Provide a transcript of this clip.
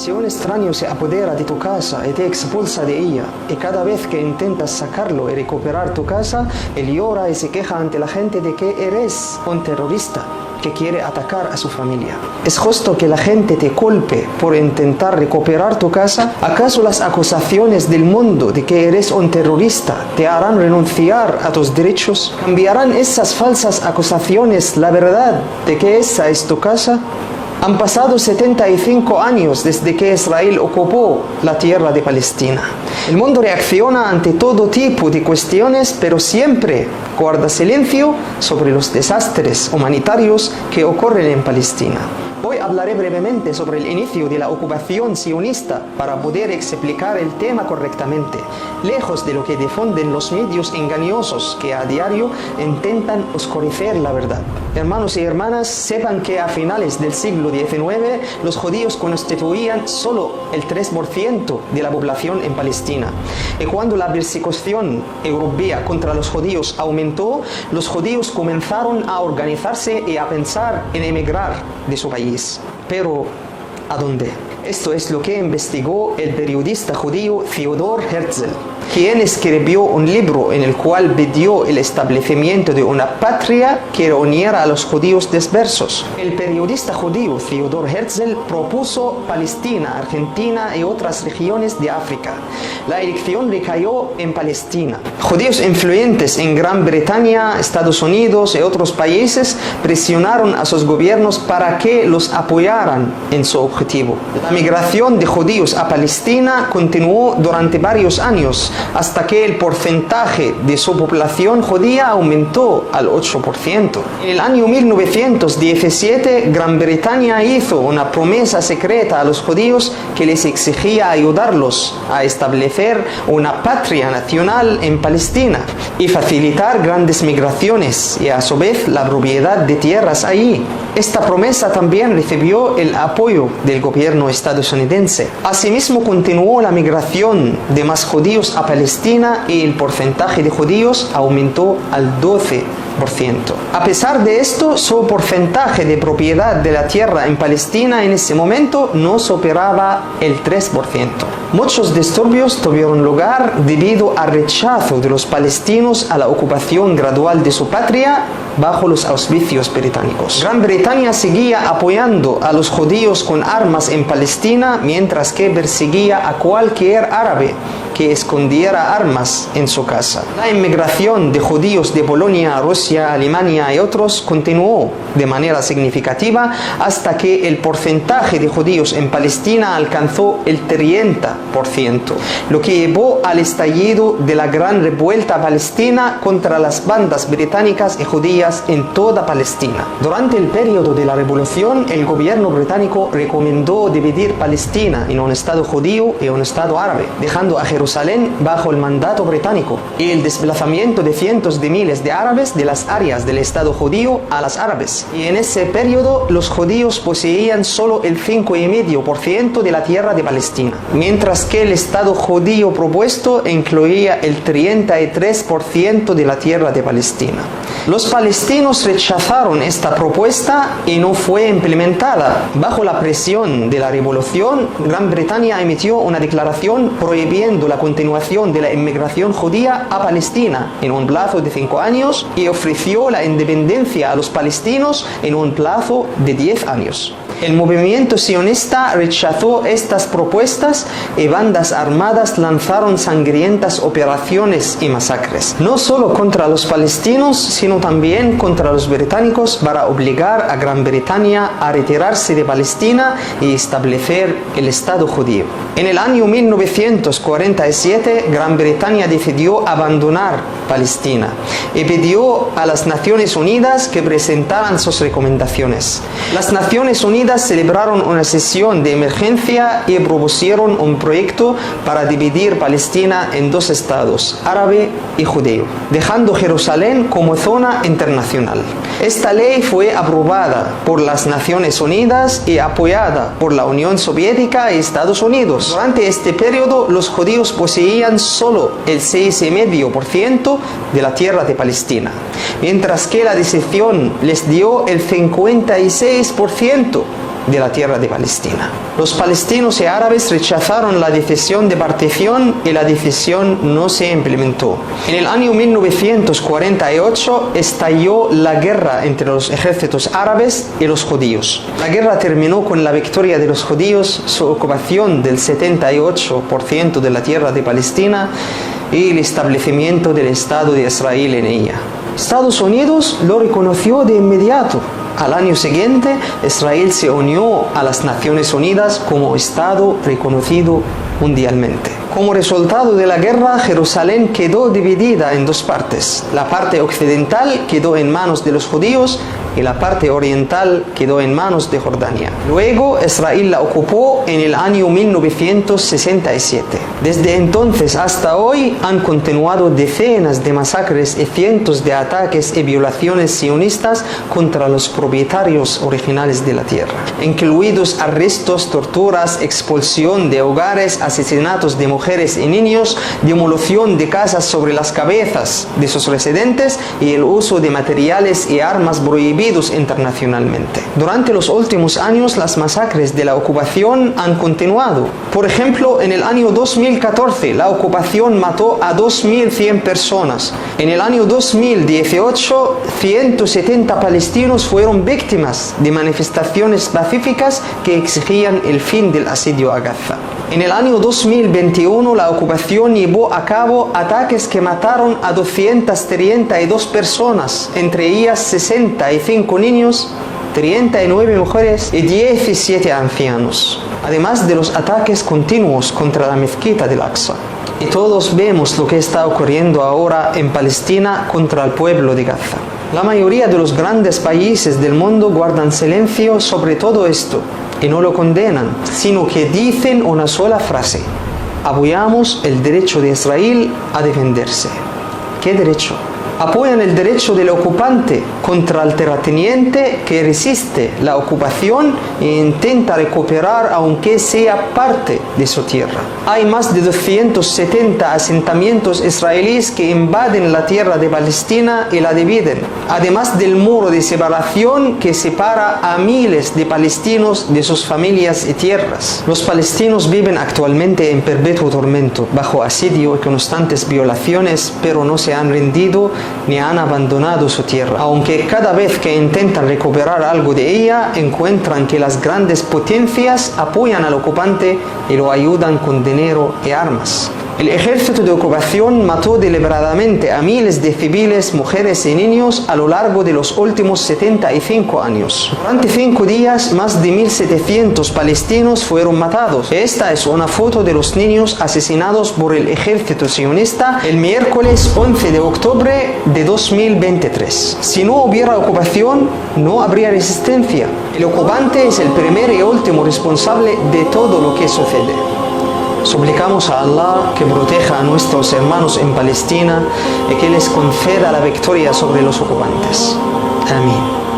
Si un extraño se apodera de tu casa y te expulsa de ella, y cada vez que intentas sacarlo y recuperar tu casa, él llora y se queja ante la gente de que eres un terrorista que quiere atacar a su familia. ¿Es justo que la gente te culpe por intentar recuperar tu casa? ¿Acaso las acusaciones del mundo de que eres un terrorista te harán renunciar a tus derechos? ¿Cambiarán esas falsas acusaciones la verdad de que esa es tu casa? Han pasado 75 años desde que Israel ocupó la tierra de Palestina. El mundo reacciona ante todo tipo de cuestiones, pero siempre guarda silencio sobre los desastres humanitarios que ocurren en Palestina. Hoy hablaré brevemente sobre el inicio de la ocupación sionista para poder explicar el tema correctamente, lejos de lo que difunden los medios engañosos que a diario intentan oscurecer la verdad. Hermanos y hermanas, sepan que a finales del siglo XIX los judíos constituían solo el 3% de la población en Palestina. Y cuando la persecución europea contra los judíos aumentó, los judíos comenzaron a organizarse y a pensar en emigrar de su país. Pero, ¿a dónde? Esto es lo que investigó el periodista judío Theodor Herzl, quien escribió un libro en el cual pidió el establecimiento de una patria que reuniera a los judíos dispersos. El periodista judío Theodor Herzl propuso Palestina, Argentina y otras regiones de África. La elección recayó en Palestina. Judíos influyentes en Gran Bretaña, Estados Unidos y otros países presionaron a sus gobiernos para que los apoyaran en su objetivo. La migración de judíos a Palestina continuó durante varios años, hasta que el porcentaje de su población judía aumentó al 8%. En el año 1917, Gran Bretaña hizo una promesa secreta a los judíos que les exigía ayudarlos a establecer una patria nacional en Palestina y facilitar grandes migraciones y a su vez la propiedad de tierras allí. Esta promesa también recibió el apoyo del gobierno estadounidense. Asimismo, continuó la migración de más judíos a Palestina y el porcentaje de judíos aumentó al 12%. A pesar de esto, su porcentaje de propiedad de la tierra en Palestina en ese momento no superaba el 3%. Muchos disturbios tuvieron lugar debido al rechazo de los palestinos a la ocupación gradual de su patria bajo los auspicios británicos. Gran Bretaña seguía apoyando a los judíos con armas en Palestina, mientras que perseguía a cualquier árabe que escondiera armas en su casa. La inmigración de judíos de Polonia, Rusia, Alemania y otros continuó de manera significativa hasta que el porcentaje de judíos en Palestina alcanzó el 30%, lo que llevó al estallido de la gran revuelta palestina contra las bandas británicas y judías en toda Palestina. Durante el periodo de la revolución, el gobierno británico recomendó dividir Palestina en un estado judío y un estado árabe, dejando a Jerusalén bajo el mandato británico y el desplazamiento de cientos de miles de árabes de las áreas del estado judío a las árabes. Y en ese periodo los judíos poseían solo el 5,5% de la tierra de Palestina, mientras que el estado judío propuesto incluía el 33% de la tierra de Palestina. Los palestinos rechazaron esta propuesta y no fue implementada. Bajo la presión de la revolución, Gran Bretaña emitió una declaración prohibiendo la continuación de la inmigración judía a Palestina en un plazo de 5 años y ofreció la independencia a los palestinos en un plazo de 10 años. El movimiento sionista rechazó estas propuestas y bandas armadas lanzaron sangrientas operaciones y masacres, no solo contra los palestinos, sino también contra los británicos para obligar a Gran Bretaña a retirarse de Palestina y establecer el Estado judío. En el año 1947, Gran Bretaña decidió abandonar Palestina y pidió a las Naciones Unidas que presentaran sus recomendaciones. Las Naciones Unidas celebraron una sesión de emergencia y propusieron un proyecto para dividir Palestina en 2 estados, árabe y judío, dejando Jerusalén como zona internacional. Esta ley fue aprobada por las Naciones Unidas y apoyada por la Unión Soviética y Estados Unidos. Durante este periodo, los judíos poseían solo el 6,5% de la tierra de Palestina, mientras que la decisión les dio el 56% de la tierra de Palestina. Los palestinos y árabes rechazaron la decisión de partición y la decisión no se implementó. En el año 1948 estalló la guerra entre los ejércitos árabes y los judíos. La guerra terminó con la victoria de los judíos, su ocupación del 78% de la tierra de Palestina y el establecimiento del Estado de Israel en ella. Estados Unidos lo reconoció de inmediato. Al año siguiente, Israel se unió a las Naciones Unidas como Estado reconocido mundialmente. Como resultado de la guerra, Jerusalén quedó dividida en dos partes. La parte occidental quedó en manos de los judíos y la parte oriental quedó en manos de Jordania. Luego, Israel la ocupó en el año 1967. Desde entonces hasta hoy han continuado decenas de masacres y cientos de ataques y violaciones sionistas contra los propietarios originales de la tierra, incluidos arrestos, torturas, expulsión de hogares, asesinatos de mujeres y niños, demolición de casas sobre las cabezas de sus residentes y el uso de materiales y armas prohibidos internacionalmente. Durante los últimos años, las masacres de la ocupación han continuado. Por ejemplo, en el año 2014, la ocupación mató a 2.100 personas. En el año 2018, 170 palestinos fueron víctimas de manifestaciones pacíficas que exigían el fin del asedio a Gaza. En el año 2021, la ocupación llevó a cabo ataques que mataron a 232 personas, entre ellas 65 niños, 39 mujeres y 17 ancianos, además de los ataques continuos contra la mezquita del Aqsa. Y todos vemos lo que está ocurriendo ahora en Palestina contra el pueblo de Gaza. La mayoría de los grandes países del mundo guardan silencio sobre todo esto y no lo condenan, sino que dicen una sola frase: apoyamos el derecho de Israel a defenderse. ¿Qué derecho? Apoyan el derecho del ocupante contra el terrateniente que resiste la ocupación e intenta recuperar aunque sea parte de su tierra. Hay más de 270 asentamientos israelíes que invaden la tierra de Palestina y la dividen, además del muro de separación que separa a miles de palestinos de sus familias y tierras. Los palestinos viven actualmente en perpetuo tormento, bajo asedio y constantes violaciones, pero no se han rendido ni han abandonado su tierra, aunque cada vez que intentan recuperar algo de ella, encuentran que las grandes potencias apoyan al ocupante y lo ayudan con dinero y armas. El ejército de ocupación mató deliberadamente a miles de civiles, mujeres y niños a lo largo de los últimos 75 años. Durante 5 días, más de 1.700 palestinos fueron matados. Esta es una foto de los niños asesinados por el ejército sionista el miércoles 11 de octubre de 2023. Si no hubiera ocupación, no habría resistencia. El ocupante es el primer y último responsable de todo lo que sucede. Suplicamos a Allah que proteja a nuestros hermanos en Palestina y que les conceda la victoria sobre los ocupantes. Amén.